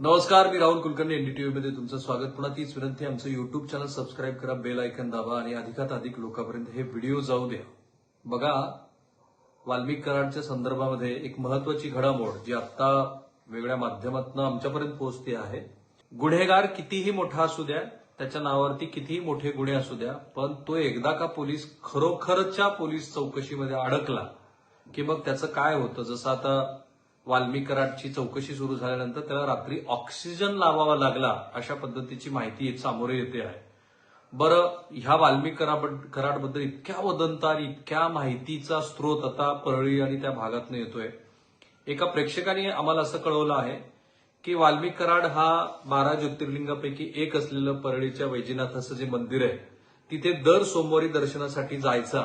नमस्कार, मी राहुल कुलकर्णी. एनडीटीव्ही मध्ये तुमचं स्वागत. पुन्हा तीच विनंती, आमचं युट्यूब चॅनल सबस्क्राईब करा, बेल आयकन दाबा आणि अधिकात अधिक लोकांपर्यंत हे व्हिडिओ जाऊ द्या. बघा, वाल्मिक कराडच्या संदर्भामध्ये एक महत्वाची घडामोड जी आता वेगळ्या माध्यमातून आमच्यापर्यंत पोहोचते आहे. गुन्हेगार कितीही मोठा असू द्या, त्याच्या नावावरती कितीही मोठे गुन्हे असू द्या, पण तो एकदा का पोलीस खरोखरच्या पोलीस चौकशीमध्ये अडकला की मग त्याचं काय होतं. जसं आता वाल्मिक कराडची चौकशी सुरू झाल्यानंतर त्याला रात्री ऑक्सिजन लावावा लागला, अशा पद्धतीची माहिती सामोरे येते आहे. बरं, ह्या वाल्मिक कराडबद्दल इतक्या वदंता आणि इतक्या माहितीचा स्रोत आता परळी आणि त्या भागातून येतोय. एका प्रेक्षकाने आम्हाला असं कळवलं आहे की वाल्मिक कराड हा 12 ज्योतिर्लिंगापैकी एक असलेलं परळीच्या वैजनाथाचं जे मंदिर आहे तिथे दर सोमवारी दर्शनासाठी जायचा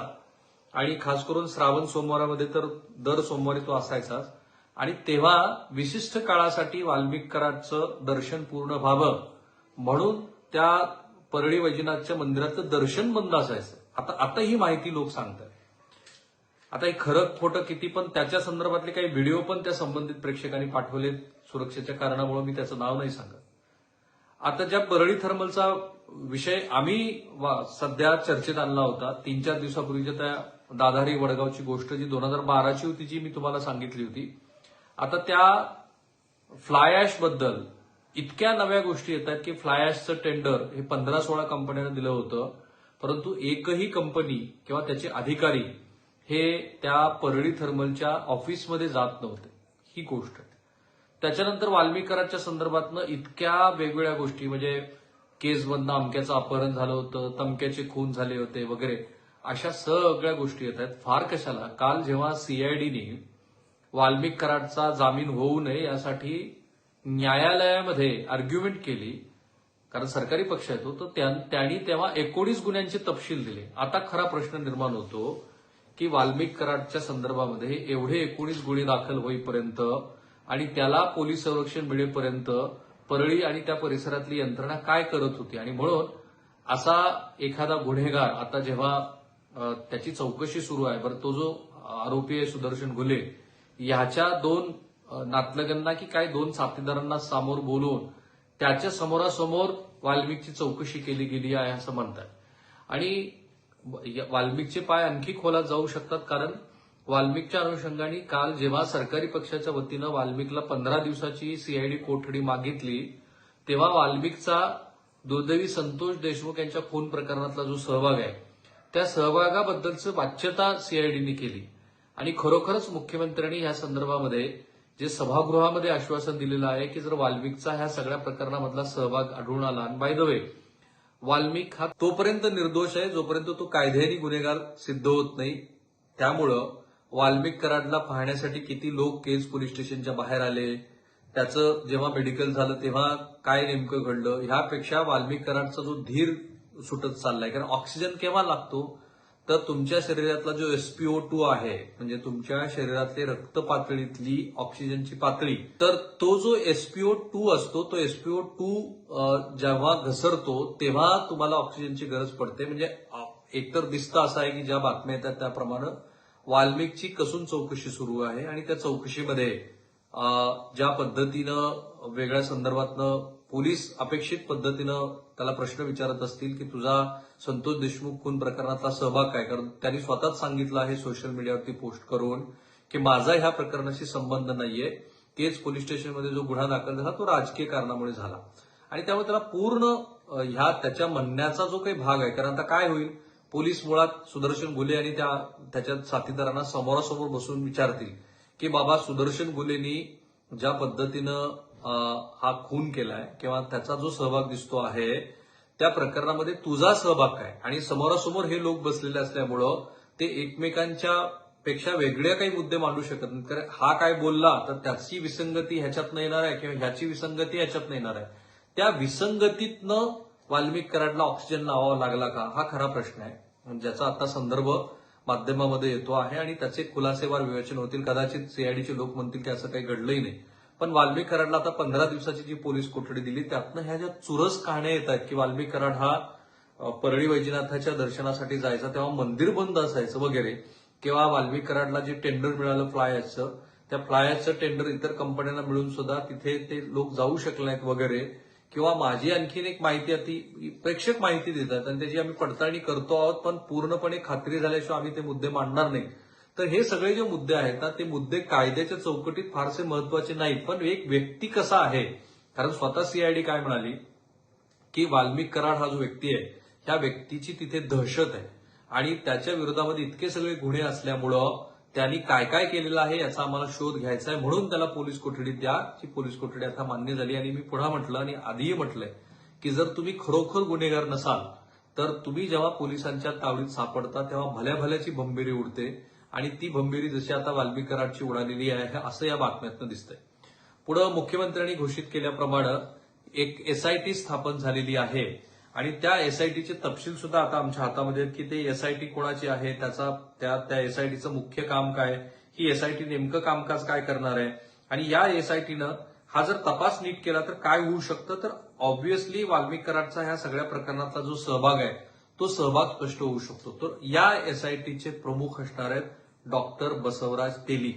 आणि खास करून श्रावण सोमवारामध्ये तर दर सोमवारी तो असायचाच. आणि तेव्हा विशिष्ट काळासाठी वाल्मिक कराडचं दर्शन पूर्ण व्हावं म्हणून त्या परळी वैजनाथच्या मंदिराचं दर्शन बंद असायचं. आता ही माहिती लोक सांगतात. आता हे खरं खोटं किती, पण त्याच्या संदर्भातले काही व्हिडिओ पण त्या संबंधित प्रेक्षकांनी पाठवले. सुरक्षेच्या कारणामुळे मी त्याचं नाव नाही सांगत. आता ज्या परळी थर्मलचा विषय आम्ही सध्या चर्चेत आणला होता 3-4 दिवसापूर्वीच्या त्या दाधारी वडगावची गोष्ट जी 2012ची होती, जी मी तुम्हाला सांगितली होती. आता त्या फ्लाय ऍश बद्दल इतक्या नव्या गोष्टी येतात की फ्लाय ऍशचं टेंडर हे 15-16 कंपन्यांना दिलं होतं, परंतु एकही कंपनी किंवा त्याचे अधिकारी हे त्या परळी थर्मलच्या ऑफिसमध्ये जात नव्हते. ही गोष्ट आहे. त्याच्यानंतर वाल्मिक कराडच्या संदर्भातनं इतक्या वेगवेगळ्या गोष्टी, म्हणजे केसमधनं अमक्याचं अपहरण झालं होतं, तमक्याचे खून झाले होते वगैरे, अशा सगळ्या गोष्टी येत आहेत. फार कशाला, काल जेव्हा सीआयडीने वाल्मिक कराडचा जामीन होऊ नये यासाठी न्यायालयामध्ये आर्ग्युमेंट केली, कारण सरकारी पक्ष आहे तो, तर त्यांनी तेव्हा 19 गुन्ह्यांचे तपशील दिले. आता खरा प्रश्न निर्माण होतो की वाल्मिक कराडच्या संदर्भामध्ये एवढे 19 गुन्हे दाखल होईपर्यंत आणि त्याला पोलीस संरक्षण मिळेपर्यंत परळी आणि त्या परिसरातली यंत्रणा काय करत होती. आणि म्हणून असा एखादा गुन्हेगार आता जेव्हा त्याची चौकशी सुरू आहे, बरं, तो जो आरोपी आहे सुदर्शन घुले, ह्याच्या 2 नातलगांना की काय 2 साथीदारांना समोर बोलवून त्याच्या समोरासमोर वाल्मिकची चौकशी केली गेली आहे असं म्हणतात. आणि वाल्मिकचे पाय आणखी खोलात जाऊ शकतात, कारण वाल्मिकच्या अनुषंगाने काल जेव्हा सरकारी पक्षाच्या वतीनं वाल्मिकला 15 दिवसाची सीआयडी कोठडी मागितली, तेव्हा वाल्मिकचा दुर्दैवी संतोष देशमुख यांच्या खून प्रकरणातला जो सहभाग आहे त्या सहभागाबद्दलचं वाच्यता सीआयडीने केली. आणि खरोखरच मुख्यमंत्र्यांनी या संदर्भामध्ये जे सभागृहामध्ये आश्वासन दिलेलं आहे की जर वाल्मिकचा ह्या सगळ्या प्रकरणामधला सहभाग आढळून आला, आणि बाय द वे वाल्मिक हा तोपर्यंत निर्दोष आहे जोपर्यंत तो कायद्याने गुन्हेगार सिद्ध होत नाही. त्यामुळं वाल्मिक कराडला पाहण्यासाठी किती लोक केज पोलीस स्टेशनच्या बाहेर आले, त्याचं जेव्हा मेडिकल झालं तेव्हा काय नेमकं घडलं, ह्यापेक्षा वाल्मिक कराडचा जो धीर सुटत चाललाय. कारण ऑक्सिजन केव्हा लागतो, तर तुमच्या शरीरातला जो SpO2 आहे, म्हणजे तुमच्या शरीरातली रक्त पातळीतली ऑक्सिजनची पातळी, तर तो जो SpO2 असतो, तो SpO2 जेव्हा घसरतो तेव्हा तुम्हाला ऑक्सिजनची गरज पडते. म्हणजे एकतर दिसतं असं आहे की ज्या बातम्या येतात त्याप्रमाणे वाल्मिकची कसून चौकशी सुरू आहे आणि त्या चौकशीमध्ये ज्या पद्धतीनं वेगळ्या संदर्भातनं पोलीस अपेक्षित पद्धतीनं त्याला प्रश्न विचारत असतील की तुझा संतोष देशमुख खून प्रकरणातला सहभाग काय, कारण त्यांनी स्वतःच सांगितलं आहे सोशल मीडियावरती पोस्ट करून की माझा ह्या प्रकरणाशी संबंध नाहीये, केज पोलीस स्टेशनमध्ये जो गुन्हा दाखल झाला तो राजकीय कारणामुळे झाला. आणि त्यामुळे त्याला पूर्ण ह्या त्याच्या म्हणण्याचा जो काही भाग आहे, कारण आता काय होईल, पोलीस मुळात सुदर्शन घुले आणि त्याच्या साथीदारांना समोरासमोर बसून विचारतील की बाबा सुदर्शन घुलेनी ज्या पद्धतीनं हा खून केलाय किंवा त्याचा जो सहभाग दिसतो आहे त्या प्रकरणामध्ये तुझा सहभाग काय. आणि समोरासमोर हे लोक बसलेले असल्यामुळं ते एकमेकांच्या पेक्षा वेगळे काही मुद्दे मांडू शकत नाहीत. कारण हा काय बोलला तर त्याची विसंगती ह्याच्यातनं येणार आहे किंवा ह्याची विसंगती ह्याच्यातनं येणार आहे. त्या विसंगतीतनं वाल्मिक कराडला ऑक्सिजन लावावा लागला का, हा खरा प्रश्न आहे, ज्याचा आता संदर्भ माध्यमामध्ये येतो आहे आणि त्याचे खुलासेवार विवेचन होतील. कदाचित सीआयडीचे लोक म्हणतील की असं काही घडलंही नाही, पण वाल्मिक कराडला आता 15 दिवसाची जी पोलीस कोठडी दिली त्यातनं ह्या ज्या चुरस कहाण्या येत आहेत की वाल्मिक कराड हा परळी वैजनाथाच्या दर्शनासाठी जायचा तेव्हा मंदिर बंद असायचं वगैरे, किंवा वाल्मिक कराडला जे टेंडर मिळालं फ्लाय ऍशचं त्या फ्लायरचं टेंडर इतर कंपन्यांना मिळून सुद्धा तिथे ते लोक जाऊ शकले नाहीत वगैरे, किंवा माझी आणखीन एक माहिती आहे ती प्रेक्षक माहिती देतात आणि त्याची आम्ही पडताळणी करतो आहोत, पण पूर्णपणे खात्री झाल्याशिवाय आम्ही ते मुद्दे मांडणार नाही. तर हे सगळे जे मुद्दे आहेत ना, ते मुद्दे कायद्याच्या चौकटीत फारसे महत्वाचे नाहीत, पण एक व्यक्ती कसा आहे, कारण स्वतः सीआयडी काय म्हणाली की वाल्मिक कराड हा जो व्यक्ती आहे, ह्या व्यक्तीची तिथे दहशत आहे आणि त्याच्या विरोधामध्ये इतके सगळे गुन्हे असल्यामुळं त्यांनी काय काय केलेलं आहे याचा आम्हाला शोध घ्यायचा आहे, म्हणून त्याला पोलीस कोठडीत द्या. ती पोलीस कोठडी आता मान्य झाली आणि मी पुन्हा म्हटलं आणि आधीही म्हटलंय की जर तुम्ही खरोखर गुन्हेगार नसाल तर तुम्ही जेव्हा पोलिसांच्या तावडीत सापडता तेव्हा भल्या भल्याची भंबेरी उडते आणि ती भंबेरी जशी आता वाल्मिक कराडची उडालेली आहे असं या बातम्यातनं दिसतंय. पुढे मुख्यमंत्र्यांनी घोषित केल्याप्रमाणे एक एसआयटी स्थापन झालेली आहे आणि त्या एसआयटीचे तपशील सुद्धा आता आमच्या हातामध्ये आहेत की ते एसआयटी कोणाची आहे, त्या एसआयटीचं मुख्य काम काय, ही एसआयटी नेमकं कामकाज काय करणार आहे आणि या एसआयटीनं हा जर तपास नीट केला तर काय होऊ शकतं, तर ऑब्व्हियसली वाल्मिक कराडचा ह्या सगळ्या प्रकरणातला जो सहभाग आहे तो सहभाग स्पष्ट होऊ शकतो. तर या एसआयटीचे प्रमुख असणार आहेत डॉक्टर बसवराज तेली.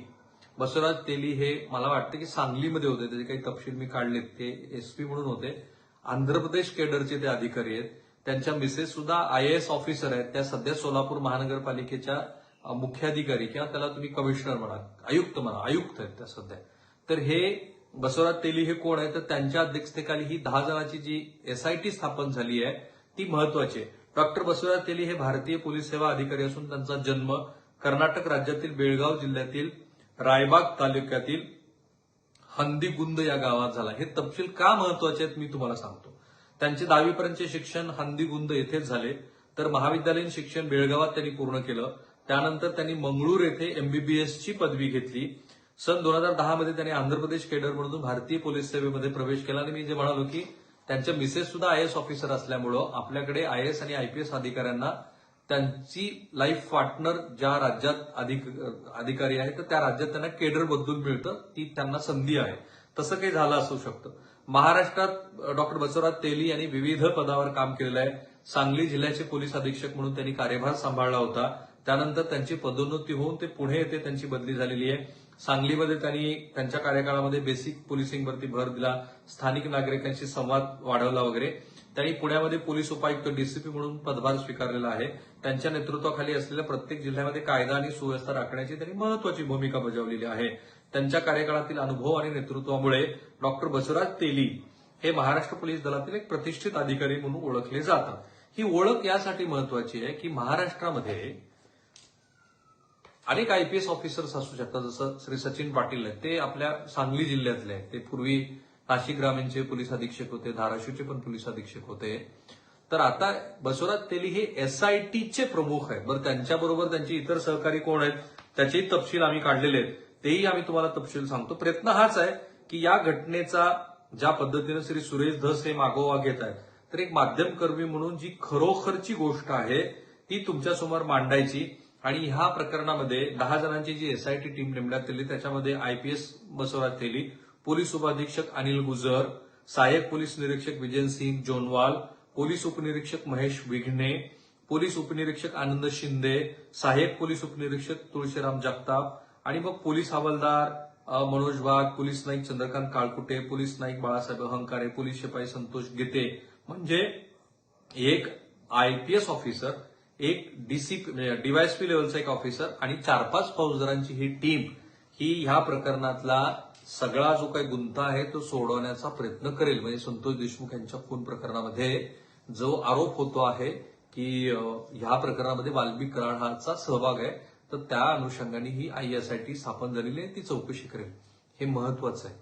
बसवराज तेली हे मला वाटतं की सांगलीमध्ये होते, त्याचे काही तपशील मी काढलेत, ते एसपी म्हणून होते, आंध्र प्रदेश केडरचे ते अधिकारी आहेत. त्यांच्या मिसेस सुद्धा आयएएस ऑफिसर आहेत, त्या सध्या सोलापूर महानगरपालिकेच्या मुख्याधिकारी किंवा त्याला तुम्ही कमिशनर म्हणा, आयुक्त आहेत त्या सध्या. तर हे बसवराज तेली हे कोण आहे, तर त्यांच्या अध्यक्षतेखाली ही 10 जणांची जी एसआयटी स्थापन झाली आहे ती महत्वाची आहे. डॉक्टर बसवराज तेली हे भारतीय पोलीस सेवा अधिकारी असून त्यांचा जन्म कर्नाटक राज्यातील बेळगाव जिल्ह्यातील रायबाग तालुक्यातील हंदीगुंद या गावात झाला. हे तपशील का महत्वाचे आहेत मी तुम्हाला सांगतो. त्यांचे 10वीपर्यंतचे शिक्षण हंदीगुंद येथेच झाले, तर महाविद्यालयीन शिक्षण बेळगावात त्यांनी पूर्ण केलं. त्यानंतर त्यांनी मंगळूर येथे एमबीबीएसची पदवी घेतली. सन 2010 मध्ये त्यांनी आंध्र प्रदेश केडरमधून भारतीय पोलीस सेवेमध्ये प्रवेश केला आणि मी जे म्हणालो की त्यांच्या मिसेस सुद्धा आयएएस ऑफिसर असल्यामुळं आपल्याकडे आयएएस आणि आयपीएस अधिकाऱ्यांना त्यांची लाईफ पार्टनर ज्या राज्यात अधिकारी आहे तर त्या राज्यात त्यांना केडर बदलून मिळतं, ती त्यांना संधी आहे. तसं काही झालं असू शकतं. महाराष्ट्रात डॉक्टर बसवराज तेली यांनी विविध पदावर काम केलेलं आहे. सांगली जिल्ह्याचे पोलीस अधीक्षक म्हणून त्यांनी कार्यभार सांभाळला होता. त्यानंतर त्यांची पदोन्नती होऊन ते पुणे येथे त्यांची बदली झालेली आहे. सांगलीमध्ये त्यांनी त्यांच्या कार्यकाळामध्ये बेसिक पोलिसिंगवरती भर दिला, स्थानिक नागरिकांशी संवाद वाढवला वगैरे. त्यांनी पुण्यामध्ये पोलीस उपायुक्त डीसीपी म्हणून पदभार स्वीकारलेला आहे. त्यांच्या नेतृत्वाखाली असलेल्या प्रत्येक जिल्ह्यामध्ये कायदा आणि सुव्यवस्था राखण्याची त्यांनी महत्वाची भूमिका बजावलेली आहे. त्यांच्या कार्यकाळातील अनुभव आणि नेतृत्वामुळे डॉक्टर बसवराज तेली हे महाराष्ट्र पोलीस दलातील एक प्रतिष्ठित अधिकारी म्हणून ओळखले जातात. ही ओळख यासाठी महत्वाची आहे की महाराष्ट्रामध्ये अनेक आयपीएस ऑफिसर्स असू शकतात, जसं श्री सचिन पाटील आहेत, ते आपल्या सांगली जिल्ह्यातले आहेत. ते पूर्वी नाशिक ग्रामीणचे पोलीस अधीक्षक होते, धाराशिवचे पण पोलीस अधीक्षक होते. तर आता बसवराज तेली हे एसआयटीचे प्रमुख आहेत. बरं, त्यांच्याबरोबर त्यांचे इतर सहकारी कोण आहेत त्याचेही तपशील आम्ही काढलेले आहेत, तेही आम्ही तुम्हाला तपशील सांगतो. प्रयत्न हाच आहे की या घटनेचा ज्या पद्धतीने श्री सुरेश धस हे मागोवा घेत आहेत, तर एक माध्यमकर्मी म्हणून जी खरोखरची गोष्ट आहे ती तुमच्यासमोर मांडायची. आणि ह्या प्रकरणामध्ये 10 जणांची जी एसआयटी टीम नेमण्यात आली त्याच्यामध्ये आयपीएस बसवराज तेली, पोलीस उपाधीक्षक अनिल गुजर, सहाय्यक पोलीस निरीक्षक विजयसिंग जोनवाल, पोलीस उपनिरीक्षक महेश विघ्ने, पोलीस उपनिरीक्षक आनंद शिंदे, सहाय्यक पोलीस उपनिरीक्षक तुळशीराम जगताप आणि मग पोलीस हवालदार मनोज वाघ, पोलीस नाईक चंद्रकांत काळकुटे, पोलीस नाईक बाळासाहेब अहंकारे, पोलीस शिपाई संतोष गिते. म्हणजे एक आयपीएस ऑफिसर, एक डीवायएसपी लेवलचा एक ऑफिसर आणि 4-5 फौजदारांची ही टीम ही ह्या प्रकरणातला सगळा जो काही गुंता आहे तो सोडवण्याचा प्रयत्न करेल. म्हणजे संतोष देशमुख यांच्या खून प्रकरणामध्ये जो आरोप होतो आहे की ह्या प्रकरणामध्ये वाल्मिक कराडचा सहभाग आहे, तर त्या अनुषंगाने ही आयएसआयटी स्थापन झालेली आहे, ती चौकशी करेल. हे महत्वाचं आहे,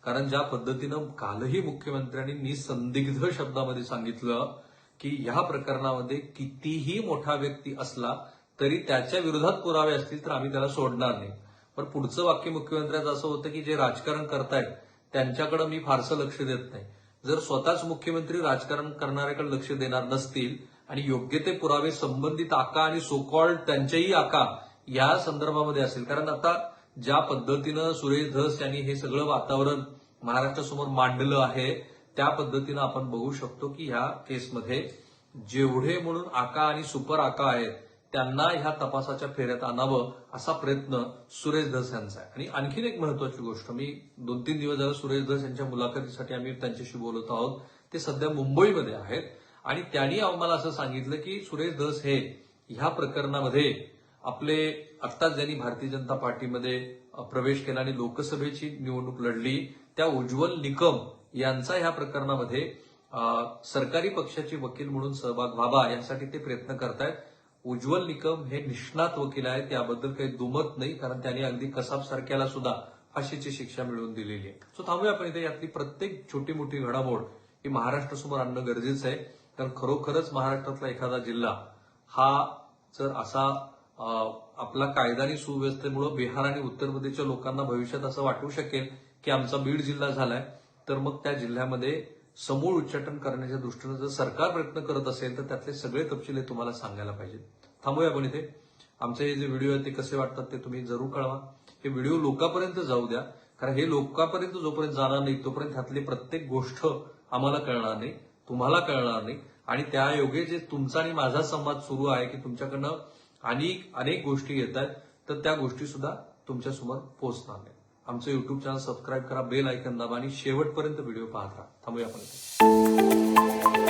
कारण ज्या पद्धतीनं कालही मुख्यमंत्र्यांनी निसंदिग्ध शब्दामध्ये सांगितलं की ह्या प्रकरणामध्ये कितीही मोठा व्यक्ती असला तरी त्याच्या विरोधात पुरावे असतील तर आम्ही त्याला सोडणार नाही. पण पुढचं वाक्य मुख्यमंत्र्यांचं असं होतं की जे राजकारण करतायत त्यांच्याकडे मी फारसं लक्ष देत नाही. जर स्वतःच मुख्यमंत्री राजकारण करणाऱ्याकडे लक्ष देणार नसतील आणि योग्य ते पुरावे संबंधित आका आणि सोकॉल्ड त्यांच्याही आका या संदर्भामध्ये असेल, कारण आता ज्या पद्धतीनं सुरेश धस यांनी हे सगळं वातावरण महाराष्ट्रासमोर मांडलं आहे त्या पद्धतीनं आपण बघू शकतो की ह्या केसमध्ये जेवढे म्हणून आका आणि सुपर आका आहेत त्यांना ह्या तपासाच्या फेऱ्यात आणावं असा प्रयत्न सुरेश धस यांचा आहे. आणि आणखीन एक महत्वाची गोष्ट, मी 2-3 दिवस झाले सुरेश धस यांच्या मुलाखतीसाठी आम्ही त्यांच्याशी बोलत आहोत. ते सध्या मुंबईमध्ये आहेत आणि त्यांनी आम्हाला असं सांगितलं की सुरेश धस हे ह्या प्रकरणामध्ये आपले आत्ताच ज्यांनी भारतीय जनता पार्टीमध्ये प्रवेश केला आणि लोकसभेची निवडणूक लढली त्या उज्ज्वल निकम यांचा ह्या प्रकरणामध्ये सरकारी पक्षाचे वकील म्हणून सहभाग व्हावा यासाठी ते प्रयत्न करतायत. उज्ज्वल निकम हे निष्णात वकील आहेत, याबद्दल काही दुमत नाही, कारण त्यांनी अगदी कसाब सारख्याला सुद्धा फाशीची शिक्षा मिळवून दिलेली आहे. सो थांबूया आपण इथे. यातली प्रत्येक छोटी मोठी घडामोड ही महाराष्ट्रासमोर आणणं गरजेचं आहे, कारण खरोखरच महाराष्ट्रातला एखादा जिल्हा हा जर असा आपला कायदा आणि सुव्यवस्थेमुळे बिहार आणि उत्तर प्रदेशच्या लोकांना भविष्यात असं वाटू शकेल की आमचा बीड जिल्हा झालाय, तर मग त्या जिल्ह्यामध्ये समूळ उच्चाटन करण्याच्या दृष्टीनं जर सरकार प्रयत्न करत असेल तर त्यातले सगळे तपशील तुम्हाला सांगायला पाहिजेत. थांबूया आपण इथे. आमचे हे जे व्हिडिओ आहेत ते कसे वाटतात ते तुम्ही जरूर कळवा. हे व्हिडिओ लोकांपर्यंत जाऊ द्या, कारण हे लोकांपर्यंत जोपर्यंत जाणार नाही तोपर्यंत ह्यातली प्रत्येक गोष्ट आम्हाला कळणार नाही, तुम्हाला कळणार नाही. आणि त्यायोगे जे तुमचा आणि माझा संवाद सुरू आहे की तुमच्याकडनं अनेक गोष्टी येत आहेत, तर त्या गोष्टी सुद्धा तुमच्यासमोर पोहोचणार नाही. आमचं युट्यूब चॅनल सबस्क्राईब करा, बेल आयकॉन दाबा आणि शेवटपर्यंत व्हिडिओ पाहत राहा. थांबूया आपण इथे.